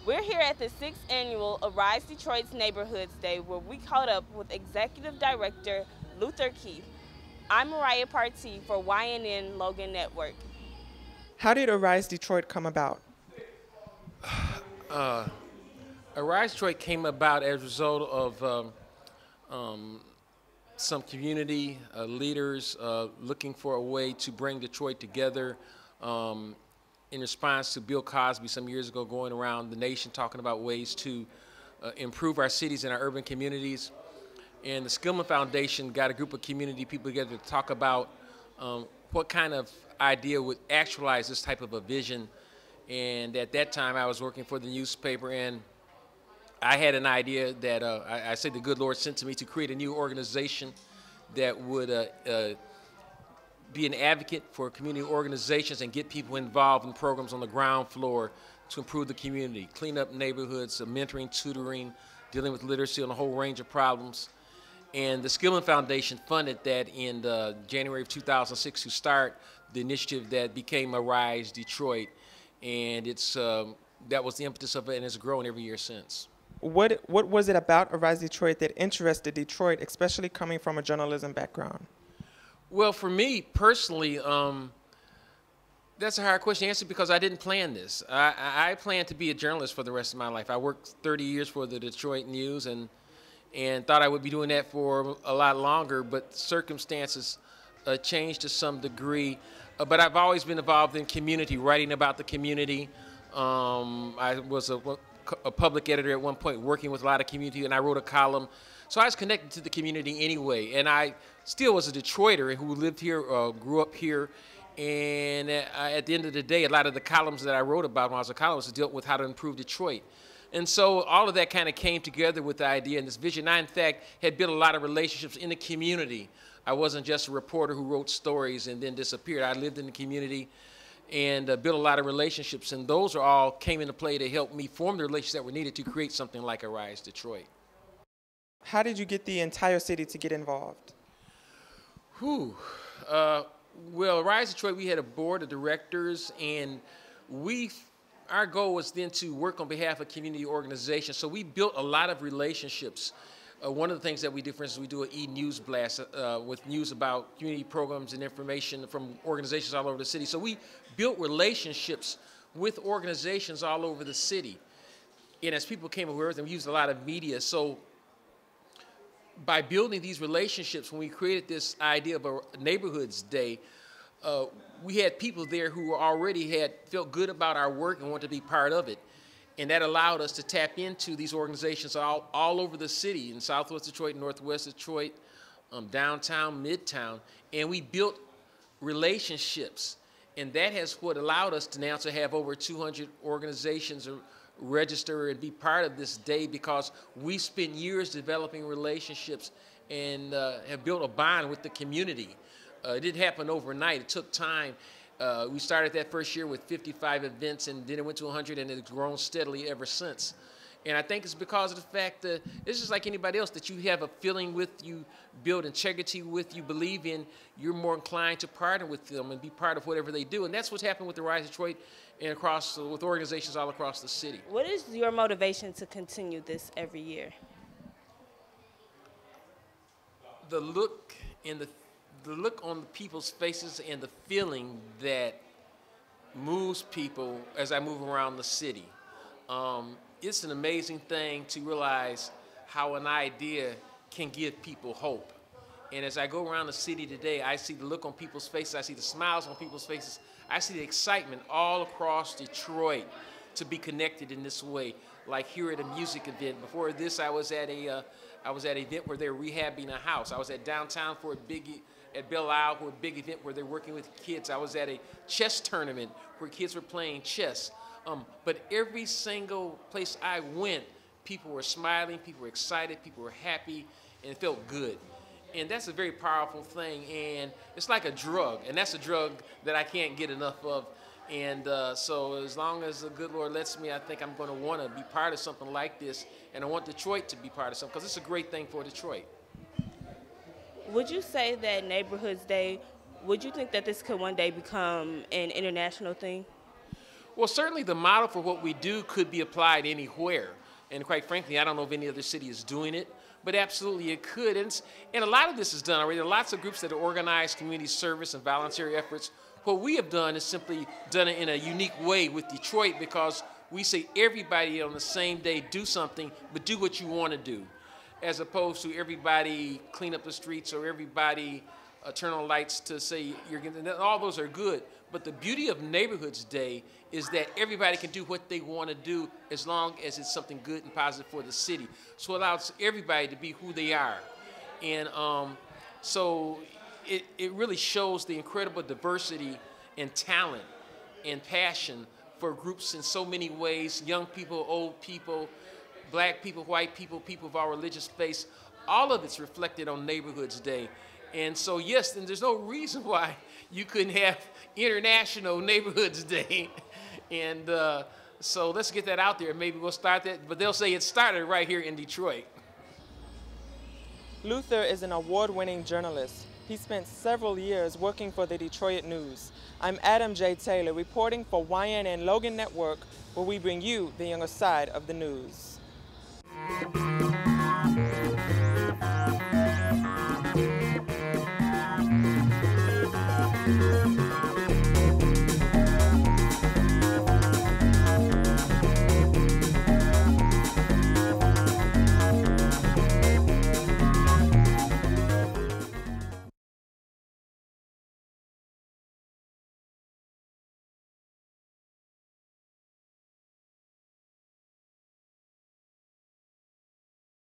We're here at the 6th annual Arise Detroit's Neighborhoods Day, where we caught up with Executive Director Luther Keith. I'm Mariah Partee for YNN Logan Network. How did Arise Detroit come about? Arise Detroit came about as a result of some community leaders looking for a way to bring Detroit together in response to Bill Cosby some years ago going around the nation talking about ways to improve our cities and our urban communities. And the Skillman Foundation got a group of community people together to talk about what kind of idea would actualize this type of a vision. And at that time, I was working for the newspaper, and I had an idea that I said the good Lord sent to me to create a new organization that would be an advocate for community organizations and get people involved in programs on the ground floor to improve the community, clean up neighborhoods, mentoring, tutoring, dealing with literacy on a whole range of problems. And the Skillman Foundation funded that in January of 2006 to start the initiative that became Arise Detroit. And it's that was the impetus of it, and it's grown every year since. What was it about Arise Detroit that interested Detroit, especially coming from a journalism background? Well, for me personally, that's a hard question to answer because I didn't plan this. I planned to be a journalist for the rest of my life. I worked 30 years for the Detroit News and thought I would be doing that for a lot longer, but circumstances changed to some degree. But I've always been involved in community, writing about the community. I was a public editor at one point, working with a lot of community, and I wrote a column. So I was connected to the community anyway, and I still was a Detroiter who lived here, grew up here, and at the end of the day, a lot of the columns that I wrote about when I was a columnist dealt with how to improve Detroit. And so all of that kind of came together with the idea and this vision. I, in fact, had built a lot of relationships in the community. I wasn't just a reporter who wrote stories and then disappeared. I lived in the community and built a lot of relationships, and those are all came into play to help me form the relationships that were needed to create something like Arise Detroit. How did you get the entire city to get involved? Whew. Well, Arise Detroit, we had a board of directors, and our goal was then to work on behalf of community organizations. So we built a lot of relationships. One of the things that we do, for instance, we do an e-news blast with news about community programs and information from organizations all over the city. So we built relationships with organizations all over the city. And as people came aware of them, we used a lot of media. So by building these relationships, when we created this idea of a Neighborhoods Day, we had people there who already had felt good about our work and wanted to be part of it. And that allowed us to tap into these organizations all over the city, in Southwest Detroit, Northwest Detroit, downtown, midtown. And we built relationships. And that has what allowed us to now to have over 200 organizations register and be part of this day, because we spent years developing relationships and have built a bond with the community. It didn't happen overnight. It took time. We started that first year with 55 events, and then it went to 100, and it's grown steadily ever since. And I think it's because of the fact that it's just like anybody else, that you have a feeling with, you build integrity with, you believe in, you're more inclined to partner with them and be part of whatever they do. And that's what's happened with the Rise Detroit and with organizations all across the city. What is your motivation to continue this every year? The look on the people's faces and the feeling that moves people as I move around the city. It's an amazing thing to realize how an idea can give people hope. And as I go around the city today, I see the look on people's faces, I see the smiles on people's faces, I see the excitement all across Detroit to be connected in this way. Like here at a music event. Before this, I was at an event where they're rehabbing a house. I was at downtown for at Belle Isle for a big event where they're working with kids. I was at a chess tournament where kids were playing chess. But every single place I went, people were smiling, people were excited, people were happy, and it felt good. And that's a very powerful thing, and it's like a drug, and that's a drug that I can't get enough of. And so as long as the good Lord lets me, I think I'm going to want to be part of something like this, and I want Detroit to be part of something, because it's a great thing for Detroit. Would you say that Neighborhoods Day, would you think that this could one day become an international thing? Well, certainly the model for what we do could be applied anywhere. And quite frankly, I don't know if any other city is doing it, but absolutely it could. And a lot of this is done already. There are lots of groups that organize community service and voluntary efforts. What we have done is simply done it in a unique way with Detroit, because we say everybody on the same day do something, but do what you want to do, as opposed to everybody clean up the streets or everybody turn on lights to say you're getting. All those are good, but the beauty of Neighborhoods Day is that everybody can do what they want to do as long as it's something good and positive for the city. So it allows everybody to be who they are. And so it really shows the incredible diversity and talent and passion for groups in so many ways: young people, old people, black people, white people, people of our religious faith. All of it's reflected on Neighborhoods Day. And so, yes, and there's no reason why you couldn't have International Neighborhoods Day. And so let's get that out there. Maybe we'll start that, but they'll say it started right here in Detroit. Luther is an award-winning journalist. He spent several years working for the Detroit News. I'm Adam J. Taylor, reporting for YNN Logan Network, where we bring you the younger side of the news.